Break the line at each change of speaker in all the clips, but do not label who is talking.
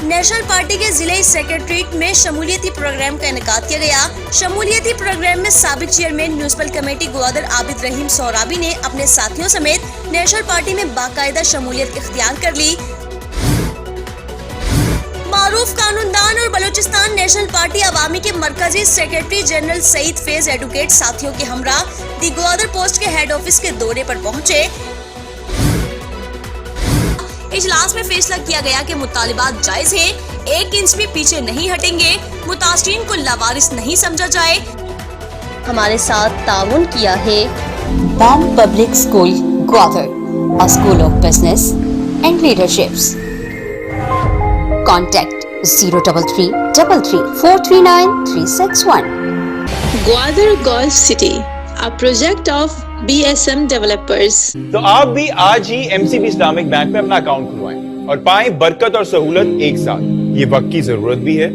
National party के जिले secretariat में शमूलियती प्रोग्राम का इनेकाद किया गया। शमूलियती प्रोग्राम में साबिक chairman municipal committee Gwadar Abid Rahim Sohrabi ने अपने साथियों समेत नेशनल पार्टी में बाकायदा शमूलियत इख्तियार कर ली। मारूफ कानूनदान और बलूचिस्तान नेशनल पार्टी अवामी के मरकजी secretary general Saeed Faiz advocate साथियों के हमरा दी ग्वादर पोस्ट के हेड ऑफिस के दौरे पर पहुंचे। इजलास में फैसला किया गया कि मुतालिबात जायज है, 1 इंच भी पीछे नहीं हटेंगे, मुतासरीन को लावारिस नहीं समझा जाए। हमारे साथ ताउन किया है
दान public school Gwadar, a school of business and leaderships. Contact 03333439361.
Gwadar golf city, a project of BSM developers.
तो आप भी आज ही MCB इस्लामिक बैंक में अपना अकाउंट खुलवाएं और पाएं बरकत और सहूलत एक साथ। ये वक्त की जरूरत भी है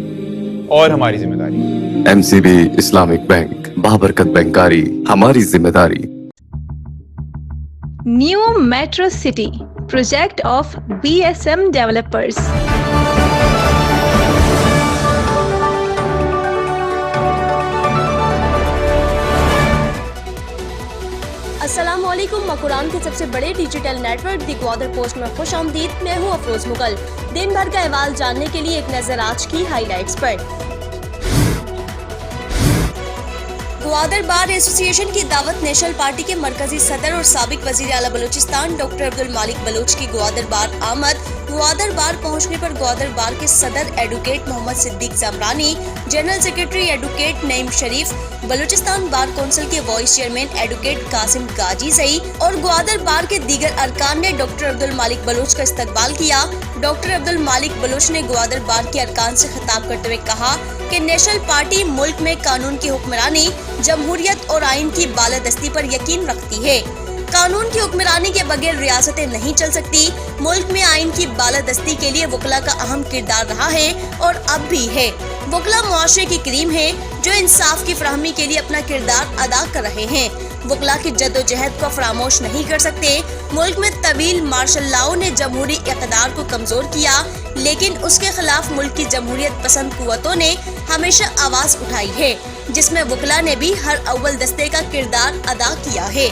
और हमारी जिम्मेदारी।
MCB इस्लामिक बैंक, बाबरकत बैंकारी हमारी जिम्मेदारी।
New Metro City, project of BSM developers.
अस्सलामुअलैकुम। मकुरान के सबसे बड़े डिजिटल नेटवर्क दी ग्वादर पोस्ट में खुश आमदीद। मैं हूँ अफरोज मुगल। दिन भर का अहवाल जानने के लिए एक नजर आज की हाईलाइट्स पर। ग्वादर बार एसोसिएशन की दावत नेशनल पार्टी के मरकजी सदर और साबिक वजीर आला बलूचिस्तान डॉक्टर अब्दुल मालिक बलोच की ग्वादर बार आमद। ग्वादर बार पहुंचने पर ग्वादर बार के सदर advocate Mohammad Siddique Jamrani, general secretary advocate Naeem Sharif, Balochistan bar council के vice chairman advocate Qasim Ghazi Sai और ग्वादर बार के दीगर अरकान ने डॉक्टर अब्दुल मालिक बलोच का इस्तकबाल किया। डॉक्टर अब्दुल मालिक बलोच ने ग्वादर बार के अरकान से खिताब करते हुए कहा कि नेशनल पार्टी मुल्क में कानून की हुक्मरानी, जमहूरियत और आइन की बालादस्ती पर यकीन रखती है। कानून की हुक्मरानी के बगैर रियासतें नहीं चल सकती। मुल्क में आइन की बालादस्ती के लिए वकला का अहम किरदार रहा है और अब भी है। वकला मुआशरे की क्रीम है जो इंसाफ की फराहमी के लिए अपना किरदार अदा कर रहे हैं। वकला की जद्दोजहद को फरामोश नहीं कर सकते। मुल्क में तवील मार्शल लॉ ने जमहूरी इक़्तिदार को कमजोर किया, लेकिन उसके खिलाफ मुल्क की जमहूरियत पसंद कुव्वतों ने हमेशा आवाज उठाई है, जिसमें वकला ने भी हर अव्वल दस्ते का किरदार अदा किया है।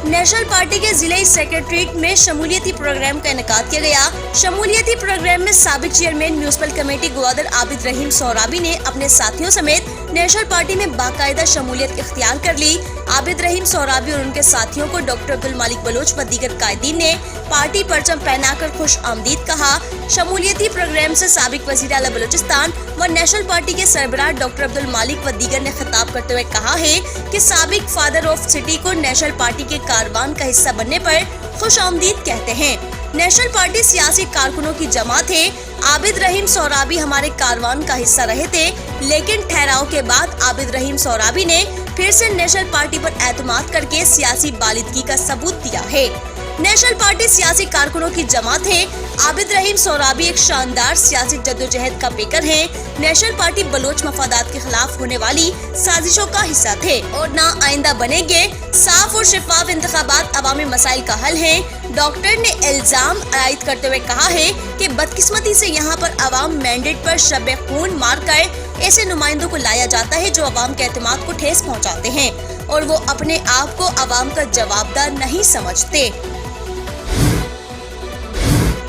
नेशनल पार्टी के जिले सेक्रेटरीट में शमूलियती प्रोग्राम का इनेकाद किया गया। शमूलियती प्रोग्राम में साबिक chairman municipal committee Gwadar Abid Rahim Sohrabi ने अपने साथियों समेत नेशनल पार्टी में बाकायदा शमूलियत इख्तियार कर ली। आबिद रहीम सौराबी और उनके साथियों को डॉक्टर अब्दुल मालिक बलोच व दीगर कायदीन ने पार्टी परचम पहनाकर खुश आमदीद कहा। शमूलियती प्रोग्राम से साबिक वजीर आला बलूचिस्तान व नेशनल पार्टी के सरबराह डॉक्टर अब्दुल मालिक व दीगर ने खिताब करते हुए कहा है कि साबिक फादर ऑफ सिटी को नेशनल पार्टी के कारवान का हिस्सा बनने पर खुश आमदीद कहते हैं। नेशनल पार्टी सियासी कारकुनों की जमात है। आबिद रहीम सौराबी हमारे कारवान का हिस्सा रहे थे, लेकिन ठहराव के बाद आबिद रहीम सौराबी ने फिर से नेशनल पार्टी पर एतमाद करके सियासी बालिदगी का सबूत दिया है। नेशनल पार्टी सियासी कारकुनों की जमात है। आबिद रहीम सौराबी एक शानदार सियासी जद्दोजहद का पेकर है। नेशनल पार्टी बलोच मफादात के खिलाफ होने वाली साजिशों का हिस्सा थे और ना आइंदा बनेंगे। साफ और शफाफ इंतखाबात अवामी मसाइल का हल है। डॉक्टर ने इल्जाम आयद करते हुए कहा है कि बदकिस्मती से यहाँ पर अवाम मैंडेट पर शब खून मार कर ऐसे नुमाइंदों को लाया जाता है जो अवाम के एतमाद को ठेस पहुँचाते हैं और वो अपने आप को अवाम का जवाबदार नहीं समझते।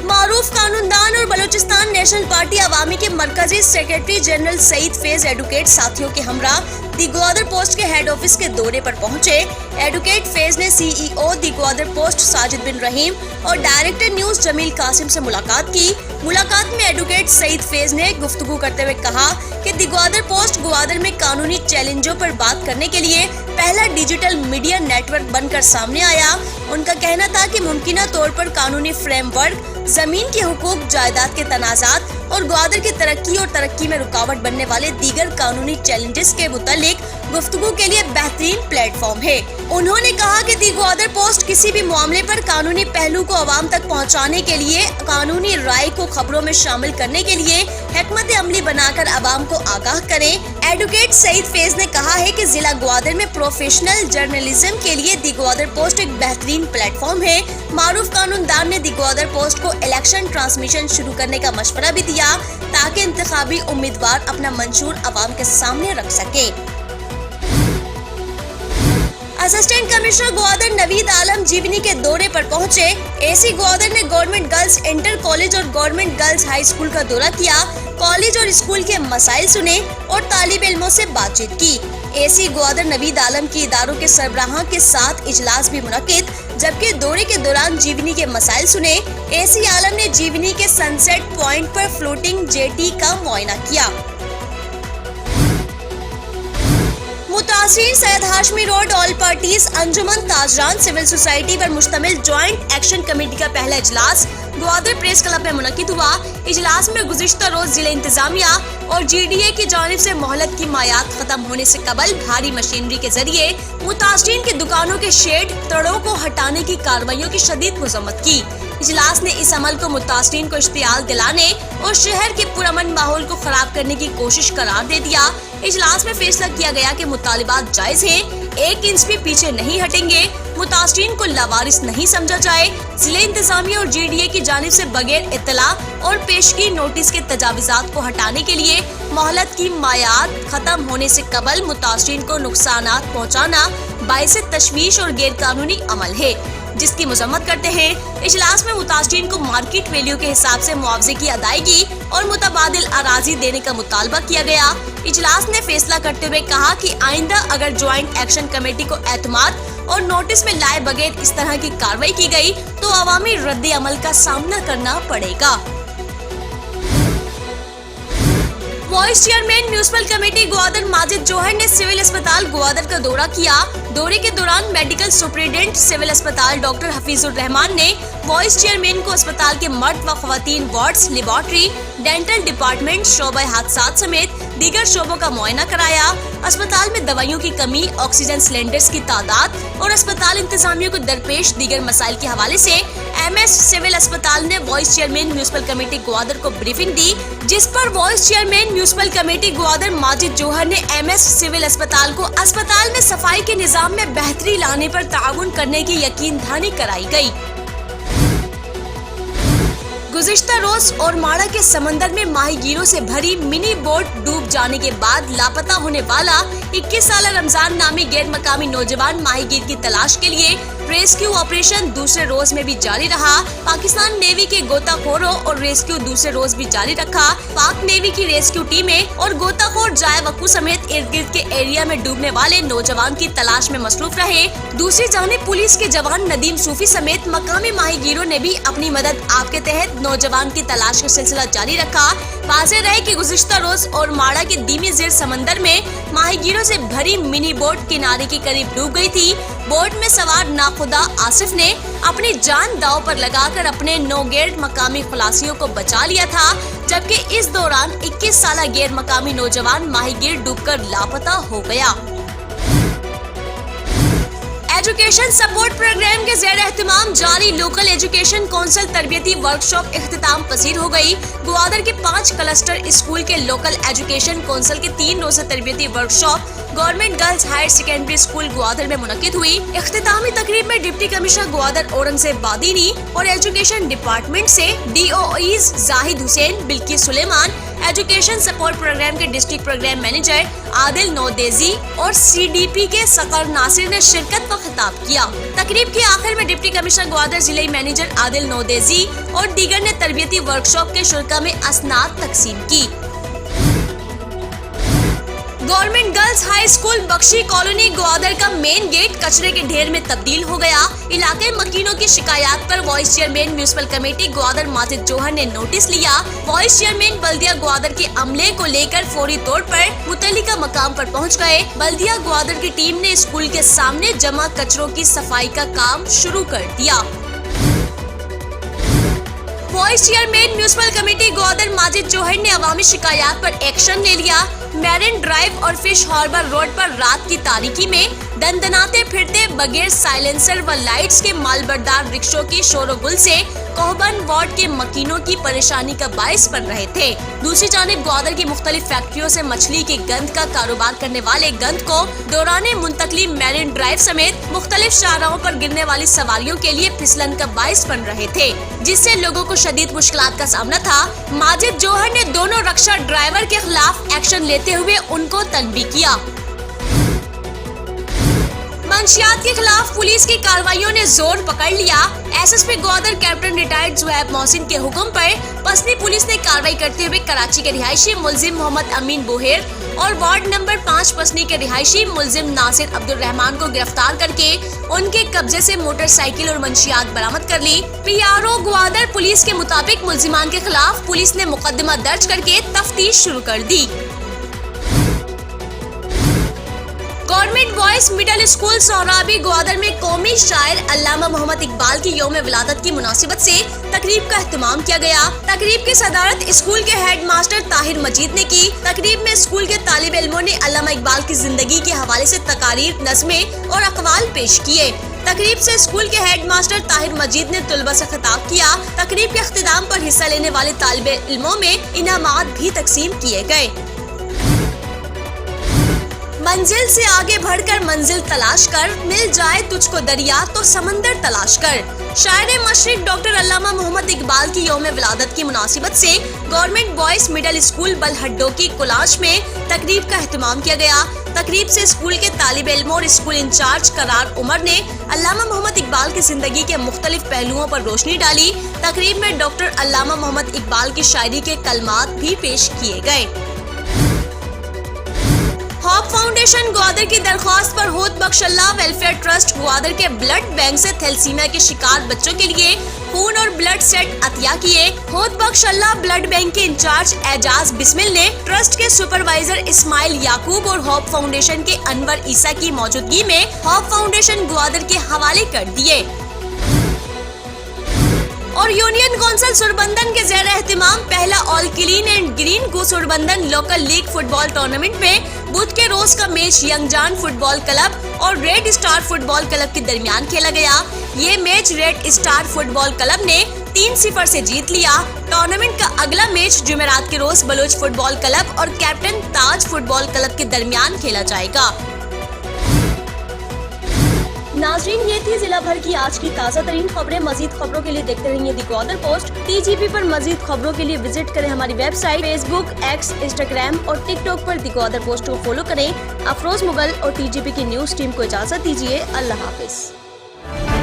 मारूफ कानूनदान और बलूचिस्तान नेशनल पार्टी अवामी के मरकजी secretary general Saeed Faiz advocate साथियों के हमरा दी ग्वादर पोस्ट के हेड ऑफिस के दौरे पर पहुंचे। एडवोकेट फैज ने CEO the Gwadar post Sajid bin Rahim और डायरेक्टर न्यूज जमील कासिम से मुलाकात की। मुलाकात में एडवोकेट सईद फैज ने गुफ्तगू करते हुए कहा कि दी ग्वादर पोस्ट ग्वादर में कानूनी चैलेंजों पर बात करने के लिए पहला डिजिटल मीडिया नेटवर्क बनकर सामने आया। उनका कहना था कि मुमकिना तौर पर कानूनी फ्रेमवर्क, जमीन के हुकूक, जायदाद के तनाजात और ग्वादर की तरक्की और तरक्की में रुकावट बनने वाले दीगर कानूनी चैलेंजेस के मुतालिक गुफ्तगू के लिए बेहतरीन प्लेटफॉर्म है। उन्होंने कहा कि दी ग्वादर पोस्ट किसी भी मामले पर कानूनी पहलू को आवाम तक पहुंचाने के लिए, कानूनी राय को खबरों में शामिल करने के लिए हिकमत अमली बनाकर आवाम को आगाह करे। एडवोकेट सईद फैज ने कहा है कि जिला ग्वादर में प्रोफेशनल जर्नलिज्म के लिए दी ग्वादर पोस्ट एक बेहतरीन प्लेटफॉर्म है। मारूफ कानूनदान ने दी ग्वादर पोस्ट को इलेक्शन ट्रांसमिशन शुरू करने का मशवरा भी दिया ताकि इंतखाबी उम्मीदवार अपना मंशूर आवाम के सामने रख सके। असिस्टेंट कमिश्नर ग्वादर नवीद आलम जीवनी के दौरे पर पहुंचे। एसी ग्वादर ने गवर्नमेंट गर्ल्स इंटर कॉलेज और गवर्नमेंट गर्ल्स हाई स्कूल का दौरा किया, कॉलेज और स्कूल के मसाइल सुने और तालिब इल्मों से बातचीत की। एसी ग्वादर नवीद आलम की इदारों के सरबराहों के साथ इजलास भी मुनक्किद, जबकि दौरे के दौरान जीवनी के मसाइल सुने। एसी आलम ने जीवनी के सनसेट पॉइंट पर फ्लोटिंग जेटी का मुआयना किया। मुतासिर Syed Hashmi road all parties अंजुमन ताजरान सिविल सोसाइटी पर मुश्तमिल ज्वाइंट एक्शन कमेटी का पहला इजलास ग्वादर प्रेस क्लब में मुनक्किद हुआ। इजलास में गुज़िश्ता रोज जिले इंतजामिया और GDA की जानिब से मोहलत की मायात खत्म होने से कबल भारी मशीनरी के जरिए मुतासिरीन की दुकानों के शेड तड़ों को हटाने की कार्रवाइयों की शदीद मज़म्मत की। इजलास ने इस अमल को मुतासिरीन को इश्तियाल दिलाने और शहर के पुरअमन माहौल को खराब करने की कोशिश करार दे दिया। इजलास में फैसला किया गया कि मुतालिबात जायज हैं, 1 इंच भी पीछे नहीं हटेंगे, मुतासिरीन को लावारिस नहीं समझा जाए। जिले इंतजामिया और GDA की जानिब से बगैर इत्तला और पेशगी नोटिस के तजाविजात को हटाने के लिए मोहलत की मायात खत्म होने से कबल मुतासिरीन को नुकसानात पहुँचाना बाइस तशवीश और गैर कानूनी अमल है, जिसकी मजम्मत करते हैं। इजलास में मुतासिरीन को मार्केट वैल्यू के हिसाब से मुआवजे की अदायगी और मुतबादिल अराजी देने का मुतालबा किया गया। इजलास ने फैसला करते हुए कहा कि आइंदा अगर ज्वाइंट एक्शन कमेटी को एतमाद और नोटिस में लाए बगैर इस तरह की कार्रवाई की गई तो अवामी रद्द अमल का सामना करना पड़ेगा। Vice chairman municipal committee Gwadar Majid Jauhar ने सिविल अस्पताल ग्वादर का दौरा किया। दौरे के दौरान मेडिकल सुपरिटेंडेंट सिविल अस्पताल डॉक्टर हफीजुर रहमान ने वाइस चेयरमैन को अस्पताल के मर्द व खवातीन वार्ड्स, लेबोरेटरी, डेंटल डिपार्टमेंट, शोबे हादसात समेत दीगर शोबों का मुआयना कराया। अस्पताल में दवाइयों की कमी, ऑक्सीजन सिलेंडर्स की तादाद और अस्पताल इंतजामिया को दरपेश दीगर मसाइल के हवाले से MS सिविल अस्पताल ने vice chairman municipal committee Gwadar को ब्रीफिंग दी, जिस पर vice chairman municipal committee Gwadar Majid Jauhar ने MS सिविल अस्पताल को अस्पताल में सफाई के निजाम में बेहतरी लाने पर ताउन करने की यकीन दहानी कराई गई। गुज़िश्ता रोज और माड़ा के समंदर में माहीगीरों से भरी मिनी बोट डूब जाने के बाद लापता होने वाला 21 साला रमजान नामी गैर मकामी नौजवान माहीगीर की तलाश के लिए रेस्क्यू ऑपरेशन दूसरे रोज में भी जारी रहा। पाकिस्तान नेवी के गोताखोरों और रेस्क्यू दूसरे रोज भी जारी रखा। पाक नेवी की रेस्क्यू टीमें और गोताखोर जाए वकू समेत इर्द गिर्द के एरिया में डूबने वाले नौजवान की तलाश में मसरूफ रहे। दूसरी जानिब पुलिस के जवान नदीम सूफी समेत मकामी माहीगीरों ने भी अपनी मदद आपके तहत नौजवान की तलाश का सिलसिला जारी रखा। वाज़ेह रहे कि गुज़िश्ता रोज और माड़ा के दीमी ज़ेर समंदर में माहीगीरों से भरी मिनी बोट किनारे के करीब डूब गई थी। बोट में सवार नाखुदा आसिफ ने अपनी जान दांव पर लगाकर अपने 9 गैर मकामी खलासियों को बचा लिया था, जबकि इस दौरान 21 साला गैर मकामी नौजवान माहीगीर डूबकर लापता हो गया। एजुकेशन सपोर्ट प्रोग्राम के ज़ेर एहतमाम जारी लोकल एजुकेशन काउंसिल तरबियती वर्कशॉप इख्तिताम पसीर हो गई। ग्वादर के 5 क्लस्टर स्कूल के लोकल एजुकेशन काउंसिल की 3 रोज़ा तरबियती workshop government girls higher secondary school Gwadar में मुनक्किद हुई। इख्तितामी तकरीब में डिप्टी कमिश्नर ग्वादर औरंगजेब बादीनी और एजुकेशन डिपार्टमेंट से DOEs Zahid Hussain, Bilquis Suleman, education support programme के district programme manager Adil Naudeji और CDP के सकर नासिर ने शिरकत व खिताब किया। तकरीब के आखिर में डिप्टी कमिश्नर ग्वादर जिले मैनेजर आदिल नौदेजी और दीगर ने तरबियती वर्कशॉप के शुल्का में असनाद तकसीम की। Government girls high school Bakhshi colony Gwadar का मेन गेट कचरे के ढेर में तब्दील हो गया। इलाके मकीनों की शिकायत पर vice chairman municipal committee Gwadar Majid Jauhar ने नोटिस लिया। वाइस चेयरमैन बल्दिया ग्वादर के अमले को लेकर फौरी तौर पर मुतल्लिका मकाम पर पहुंच गए। बल्दिया ग्वादर की टीम ने स्कूल के सामने जमा कचरों की सफाई का काम शुरू कर दिया। Vice vice chairman municipal committee Gwadar Majid Jauhar ने अवामी शिकायत पर एक्शन ले लिया। मैरिन ड्राइव और फिश हार्बर रोड पर रात की तारीकी में दंदनाते फिरते बगैर साइलेंसर व लाइट्स के मालबरदार रिक्शों की शोरगुल से कोहबन वार्ड के मकीनों की परेशानी का बायस बन रहे थे। दूसरी जानिब ग्वादर की मुख्तलिफ फैक्ट्रियों से मछली के गंद का कारोबार करने वाले गंद को दौरान मुंतकली मैरिन ड्राइव समेत मुख्तलिफ शाहराहों पर गिरने वाली सवारियों के लिए फिसलन का बायस बन रहे थे, जिससे लोगों को शदीद मुश्किलात का सामना था। माजिद जोहर ने दोनों रक्षा ड्राइवर के खिलाफ एक्शन लेते हुए उनको तनबीह किया। मंशियात के खिलाफ पुलिस की कार्रवाइयों ने जोर पकड़ लिया। SSP Gwadar captain retired Zuhaib Mohsin के हुक्म पर पसनी पुलिस ने कार्रवाई करते हुए कराची के रिहायशी मुलजिम मोहम्मद अमीन बोहेर और वार्ड नंबर 5 पसनी के रिहायशी मुलजिम नासिर अब्दुल रहमान को गिरफ्तार करके उनके कब्जे से मोटरसाइकिल और मंशियात बरामद कर ली। पीआरओ ग्वादर पुलिस के मुताबिक मुलजिमान के खिलाफ पुलिस ने मुकदमा दर्ज करके तफ्तीश शुरू कर दी। Government boys middle school Sohrabi Gwadar में कौमी शायर अल्लामा मोहम्मद इकबाल की यौम विलादत की मुनासिबत से तकरीब का एहतमाम किया गया। तकरीब की सदारत स्कूल के हेड मास्टर ताहिर मजीद ने की। तकरीब में स्कूल के तालिब इल्मों ने अल्लामा इकबाल की जिंदगी के हवाले से तकारीर, नज़में और अक़वाल पेश किए। तकरीब से स्कूल के हेड मास्टर ताहिर मजीद ने तुलबा से खिताब किया। तकरीब के इख्तिताम पर हिस्सा लेने वाले तालिब इल्मों में इनामात भी तकसीम किए गए। मंजिल से आगे बढ़कर मंजिल तलाश कर, मिल जाए तुझको दरिया तो समंदर तलाश कर। शायर मशरिक डॉक्टर अल्लामा मोहम्मद इकबाल की यौम विलादत की मुनासिबत से गवर्नमेंट बॉयज मिडिल स्कूल बलहड्डो की कुलाश में तकरीब का एहतमाम किया गया। तकरीब से स्कूल के तालिब इल्म और स्कूल इंचार्ज करार उमर ने अल्लामा मोहम्मद इकबाल की जिंदगी के मुख्तलिफ पहलुओं पर रोशनी डाली। तकरीब में डॉक्टर अल्लामा मोहम्मद इकबाल की शायरी के कलमात भी पेश किए गए। होप फाउंडेशन ग्वादर की दरख्वास्त पर होत बख्श अल्लाह वेलफेयर ट्रस्ट ग्वादर के ब्लड बैंक से थैलेसीमिया के शिकार बच्चों के लिए खून और ब्लड सेट अतिया किए। होत बख्श अल्लाह ब्लड बैंक के इंचार्ज एजाज बिस्मिल ने ट्रस्ट के सुपरवाइजर इस्माइल याकूब और होप फाउंडेशन के अनवर ईसा की मौजूदगी में होप फाउंडेशन ग्वादर के हवाले कर दिए। और यूनियन काउंसिल सुरबंदन के ज़ेर एहतिमाम पहला all clean and green go Surbandan local league football tournament में बुध के रोज का मैच यंगजान फुटबॉल क्लब और रेड स्टार फुटबॉल क्लब के दरमियान खेला गया। ये match red star football club ने 3-0 से जीत लिया। टूर्नामेंट का अगला मैच जुमेरात के रोज बलोच फुटबॉल क्लब और कैप्टन ताज फुटबॉल क्लब के दरमियान खेला जाएगा। नाज़रीन, ये थी जिला भर की आज की ताज़ा तरीन खबरें। मजीद खबरों के लिए देखते रहिए दी ग्वादर पोस्ट। TGP पर मजीद खबरों के लिए विजिट करें हमारी वेबसाइट, फेसबुक, एक्स, इंस्टाग्राम और टिकटॉक पर दी ग्वादर पोस्ट को फॉलो करें। अफरोज मुगल और TGP की न्यूज टीम को इजाजत दीजिए। अल्लाह हाफिज।